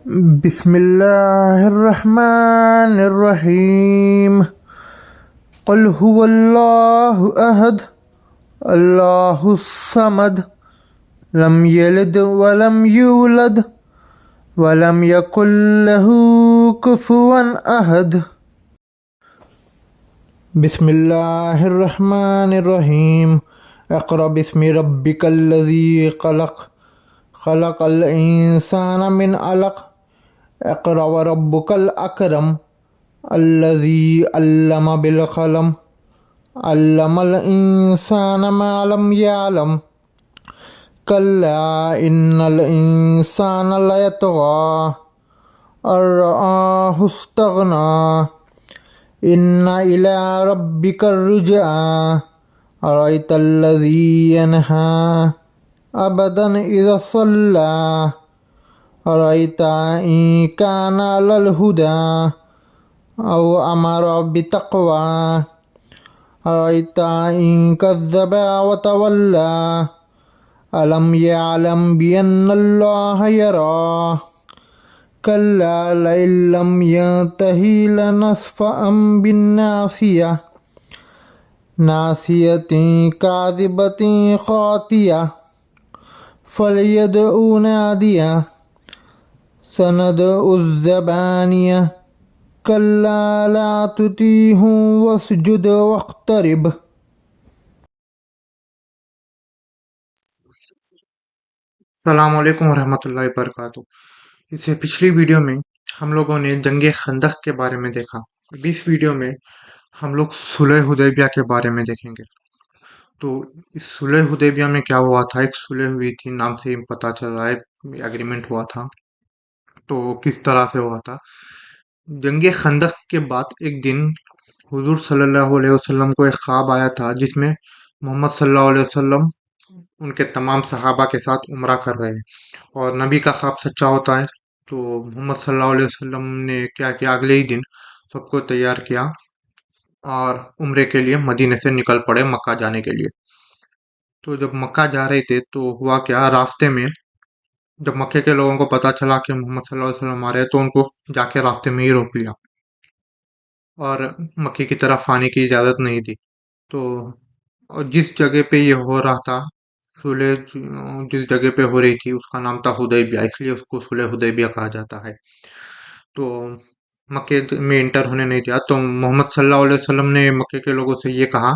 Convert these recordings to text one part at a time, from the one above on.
بسم اللہ الرحمن الرحیم قل هو اللہ احد اللہ الصمد لم یلد ولم یولد ولم یکن له کفوا احد۔ بسم اللہ الرحمن الرحیم اقرأ بسم ربک الذی خلق خلق الانسان من علق اقرأ وربک الاکرم الذی علم بالقلم علم الانسان ما لم يعلم کلا ان الانسان لیطغی ان رآہ استغنی ان الی ربک الرجعی ارأیت الذی ینہی عبدا اذا صلی ارأیت ان کان علی الہدی او امر بتقوی ارأیت ان کذب وتولی الم یعلم بان اللہ یری کلا لئن لم ینتہی لنسفعا بالناصیہ ناصیۃ کاذبۃ خاطیہ فلیدع نادیہ سندع الزبانیہ کلا لا تطیعہ واسجد واقترب۔ السلام علیکم ورحمۃ اللہ وبرکاتہ۔ اس سے پچھلی ویڈیو میں ہم لوگوں نے جنگ خندق کے بارے میں دیکھا۔ اب اس ویڈیو میں ہم لوگ صلح حدیبیہ کے بارے میں دیکھیں گے۔ تو اس صلح حدیبیہ میں کیا ہوا تھا، ایک صلح ہوئی تھی، نام سے پتہ چل رہا ہے ایگریمنٹ ہوا تھا۔ تو کس طرح سے ہوا تھا؟ جنگ خندق کے بعد ایک دن حضور صلی اللہ علیہ وسلم کو ایک خواب آیا تھا جس میں محمد صلی اللہ علیہ وسلم ان کے تمام صحابہ کے ساتھ عمرہ کر رہے ہیں، اور نبی کا خواب سچا ہوتا ہے۔ تو محمد صلی اللہ علیہ وسلم نے کیا کیا، اگلے ہی دن سب کو تیار کیا اور عمرے کے لیے مدینے سے نکل پڑے مکہ جانے کے لیے۔ تو جب مکہ جا رہے تھے تو ہوا کیا، راستے میں جب مکے کے لوگوں کو پتا چلا کہ محمد صلی اللہ علیہ وسلم آ رہے ہیں تو ان کو جا کے راستے میں ہی روک لیا اور مکے کی طرف آنے کی اجازت نہیں دی۔ تو اور جس جگہ پہ یہ ہو رہا تھا، صلح جس جگہ پہ ہو رہی تھی اس کا نام تھا حدیبیہ، اس لیے اس کو صلح حدیبیہ کہا جاتا ہے۔ تو مکے میں انٹر ہونے نہیں دیا۔ تو محمد صلی اللہ علیہ وسلم نے مکے کے لوگوں سے یہ کہا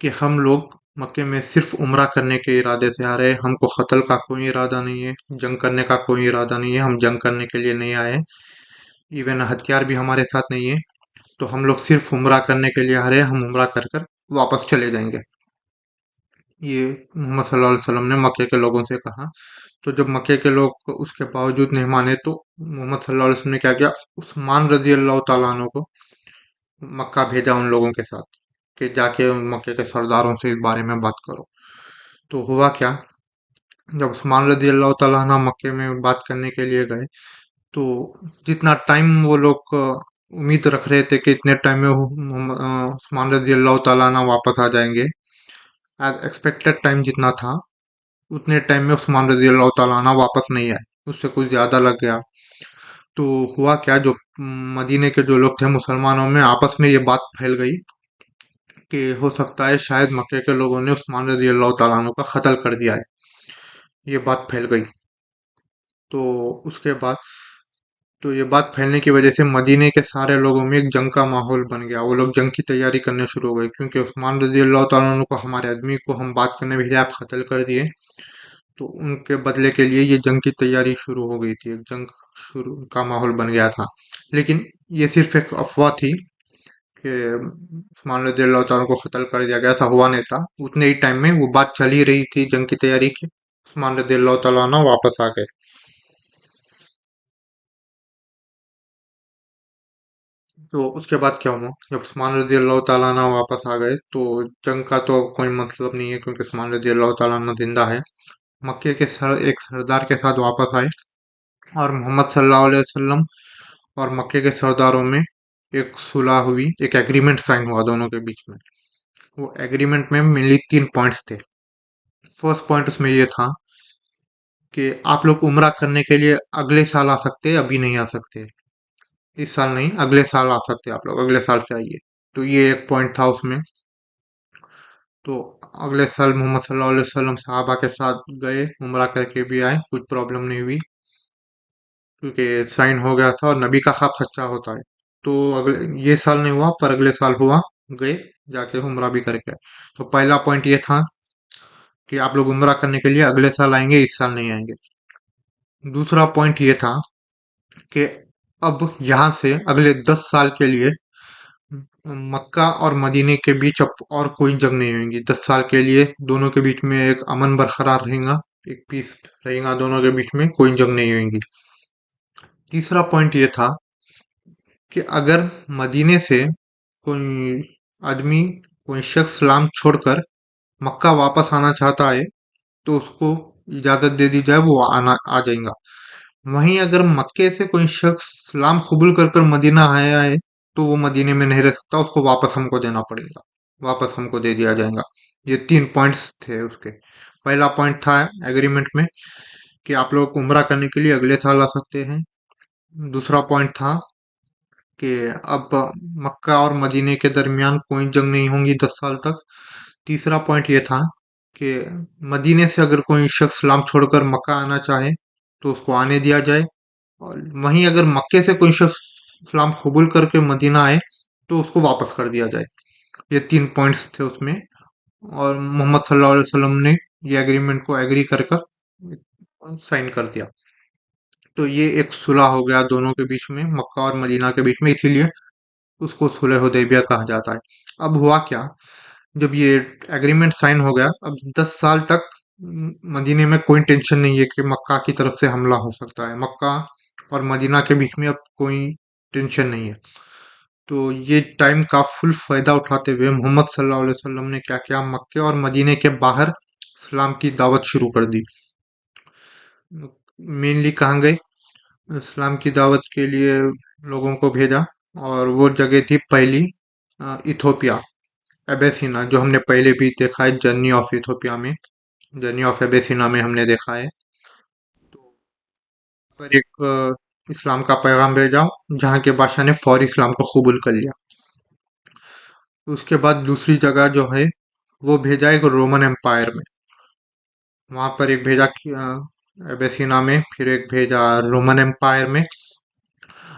کہ ہم لوگ مکے میں صرف عمرہ کرنے کے ارادے سے آ رہے ہیں، ہم کو قتل کا کوئی ارادہ نہیں ہے، جنگ کرنے کا کوئی ارادہ نہیں ہے، ہم جنگ کرنے کے لیے نہیں آئے، ایون ہتھیار بھی ہمارے ساتھ نہیں ہے، تو ہم لوگ صرف عمرہ کرنے کے لیے آ رہے ہیں، ہم عمرہ کر کر واپس چلے جائیں گے۔ یہ محمد صلی اللہ علیہ وسلم نے مکے کے لوگوں سے کہا۔ تو جب مکے کے لوگ اس کے باوجود نہیں مانے تو محمد صلی اللہ علیہ وسلم نے کیا کیا، عثمان رضی اللہ تعالیٰ عنہ کو مکہ بھیجا ان لوگوں کے ساتھ کہ جا کے مکے کے سرداروں سے اس بارے میں بات کرو۔ تو ہوا کیا، جب عثمان رضی اللہ تعالیٰ عنہ مکے میں بات کرنے کے لیے گئے تو جتنا ٹائم وہ لوگ امید رکھ رہے تھے کہ اتنے ٹائم میں عثمان رضی اللہ تعالیٰ عنہ واپس آ جائیں گے، ایز ایکسپیکٹڈ ٹائم جتنا تھا اتنے ٹائم میں عثمان رضی اللہ تعالیٰ عنہ واپس نہیں آئے، اس سے کچھ زیادہ لگ گیا۔ تو ہوا کیا، جو مدینے کے جو لوگ تھے مسلمانوں میں آپس میں یہ بات پھیل گئی کہ ہو سکتا ہے شاید مکے کے لوگوں نے عثمان رضی اللہ تعالیٰ عنہ کا قتل کر دیا ہے، یہ بات پھیل گئی۔ تو اس کے بعد تو یہ بات پھیلنے کی وجہ سے مدینے کے سارے لوگوں میں ایک جنگ کا ماحول بن گیا، وہ لوگ جنگ کی تیاری کرنے شروع ہو گئے، کیونکہ عثمان رضی اللہ تعالیٰ عنہ کو، ہمارے آدمی کو ہم بات کرنے بھیجے، آپ قتل کر دیے، تو ان کے بدلے کے لیے یہ جنگ کی تیاری شروع ہو گئی تھی، ایک جنگ شروع کا ماحول بن گیا تھا۔ لیکن یہ صرف ایک افواہ تھی کہ عثمان رضی اللہ تعالیٰ کو قتل کر دیا گیا، ایسا ہوا نہیں تھا۔ اتنے ہی ٹائم میں وہ بات چل ہی رہی تھی جنگ کی تیاری کی، عثمان رضی اللہ تعالیٰ عنہ واپس آ گئے۔ تو اس کے بعد کیا ہوا، جب عثمان رضی اللہ تعالیٰ عنہ واپس آ گئے تو جنگ کا تو کوئی مطلب نہیں ہے، کیونکہ عثمان رضی اللہ تعالیٰ عنہ زندہ ہے۔ مکے کے ایک سردار کے ساتھ واپس آئے، اور محمد صلی اللہ علیہ وسلم اور مکے کے سرداروں میں ایک صلح ہوئی، ایک ایگریمنٹ سائن ہوا دونوں کے بیچ میں۔ وہ ایگریمنٹ میں مینلی 3 پوائنٹس تھے۔ فرسٹ پوائنٹ اس میں یہ تھا कि आप लोग उम्रा करने के लिए अगले साल आ सकते हैं, अभी नहीं आ सकते। इस साल नहीं, अगले साल आ सकते हैं आप लोग, अगले साल से आइए। तो ये एक पॉइंट था उसमें। तो अगले साल मोहम्मद सल्लल्लाहु अलैहि वसल्लम सहाबा के साथ गए, उम्रा करके भी आए, कुछ प्रॉब्लम नहीं हुई, क्योंकि साइन हो गया था और नबी का ख्वाब सच्चा होता है। तो अगले ये साल नहीं हुआ पर अगले साल हुआ, गए, जाके उम्रा भी करके आए। तो पहला पॉइंट ये था कि आप लोग उम्रा करने के लिए अगले साल आएंगे, इस साल नहीं आएंगे। दूसरा पॉइंट ये था कि अब यहाँ से अगले 10 साल के लिए मक्का और मदीने के बीच अब और कोई जंग नहीं होगी। 10 साल के लिए दोनों के बीच में एक अमन बरकरार रहेगा, एक पीस रहेगा, दोनों के बीच में कोई जंग नहीं होगी। तीसरा पॉइंट ये था कि अगर मदीने से कोई आदमी, कोई शख्स इस्लाम छोड़कर मक्का वापस आना चाहता है तो उसको इजाजत दे दी जाए, वो आना आ जाएगा। वहीं अगर मक्के से कोई शख्स इस्लाम कबूल कर कर मदीना आया है तो वो मदीने में नहीं रह सकता, उसको वापस हमको देना पड़ेगा, वापस हमको दे दिया जाएगा। ये 3 पॉइंट्स थे उसके। पहला पॉइंट था एग्रीमेंट में कि आप लोग उम्रा करने के लिए अगले साल आ सकते हैं। दूसरा पॉइंट था कि अब मक्का और मदीने के दरमियान कोई जंग नहीं होंगी 10 साल तक। तीसरा पॉइंट ये था कि मदीने से अगर कोई शख्स इस्लाम छोड़कर मक्का आना चाहे तो उसको आने दिया जाए, और वहीं अगर मक्के से कोई शख्स इस्लाम कबूल करके मदीना आए तो उसको वापस कर दिया जाए। ये 3 पॉइंट्स थे उसमें, और मोहम्मद सल्लल्लाहु अलैहि वसल्लम ने ये एग्रीमेंट को एग्री कर कर साइन कर दिया। तो ये एक सुलह हो गया दोनों के बीच में, मक्का और मदीना के बीच में, इसीलिए उसको सुलह हुदैबिया कहा जाता है। अब हुआ क्या, जब ये एग्रीमेंट साइन हो गया, अब 10 साल तक मदीने में कोई टेंशन नहीं है कि मक्का की तरफ से हमला हो सकता है। मक्का और मदीना के बीच में अब कोई टेंशन नहीं है। तो ये टाइम का फुल फायदा उठाते हुए मोहम्मद सल्लल्लाहु अलैहि वसल्लम ने क्या किया, मक्के और मदीने के बाहर इस्लाम की दावत शुरू कर दी। मेनली कहाँ गए, इस्लाम की दावत के लिए लोगों को भेजा, और वो जगह थी पहली इथोपिया, एबेसिना, जो हमने पहले भी देखा है जर्नी ऑफ इथोपिया में, जर्नी ऑफ एबेसिना में हमने देखा है। तो पर एक इस्लाम का पैगाम भेजा, जहाँ के बादशाह ने फौरी इस्लाम को कबूल कर लिया। उसके बाद दूसरी जगह जो है वो भेजा एक रोमन एम्पायर में, वहां पर एक भेजा एबेसिना में, फिर एक भेजा रोमन एम्पायर में।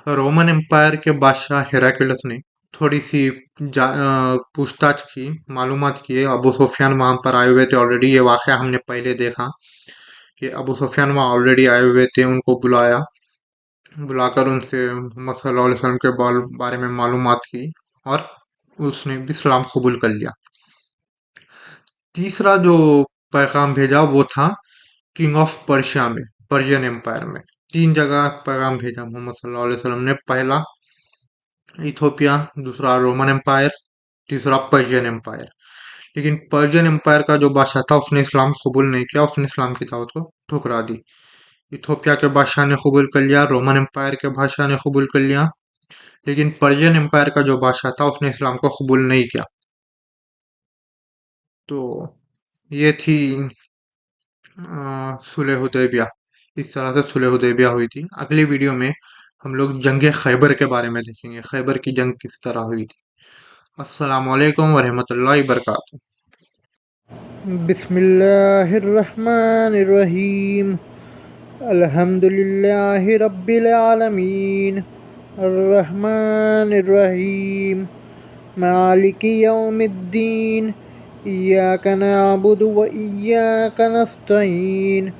रोमन एम्पायर के बादशाह हेराक्लियस ने थोड़ी सी पूछताछ की, मालूमात किए। अबू सुफियान वहां पर आए हुए थे ऑलरेडी, ये वाक़या हमने पहले देखा कि अबू सुफियान वहां ऑलरेडी आए हुए थे, उनको बुलाया, बुलाकर उनसे मोहम्मद सल्लल्लाहु अलैहि वसल्लम के बारे में मालूमात की, और उसने भी इस्लाम कबूल कर लिया। तीसरा जो पैगाम भेजा वो था किंग ऑफ पर्शिया में, पर्शियन एम्पायर में। 3 जगह पैगाम भेजा मोहम्मद सल्लल्लाहु अलैहि वसल्लम ने, पहला इथोपिया, दूसरा रोमन एम्पायर, तीसरा पर्शियन एम्पायर। लेकिन पर्शियन एम्पायर का जो बादशाह था उसने इस्लाम कबूल नहीं किया, उसने इस्लाम की दावत को ठुकरा दी। इथोपिया के बादशाह ने कबूल कर लिया, रोमन एम्पायर के बादशाह ने कबूल कर लिया, लेकिन पर्शियन एम्पायर का जो बादशाह था उसने इस्लाम को कबूल नहीं किया। तो ये थी सुलह हुदैबिया। इस तरह से सुलह हुदैबिया हुई थी। अगली वीडियो में हम लोग जंग खैबर के बारे में देखेंगे, खैबर की जंग किस तरह हुई थी। अस्सलाम वालेकुम वरहमतुल्लाहि वबरकातुहू। बिस्मिल्लाहिर्रहमानिर्रहीम। अल्हम्दुलिल्लाहि रब्बिल आलमीन। अर्रहमानिर्रहीम। मालिकि यौमिद्दीन। इय्याका नअबुदु व इय्याका नस्तईन।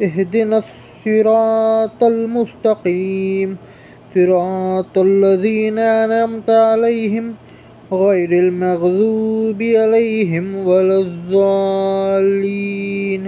इहदिनस सिरातल मुस्तकीम। सिरातल लज़ीना अनअमता अलैहिम غير المغضوب عليهم ولا الضالين।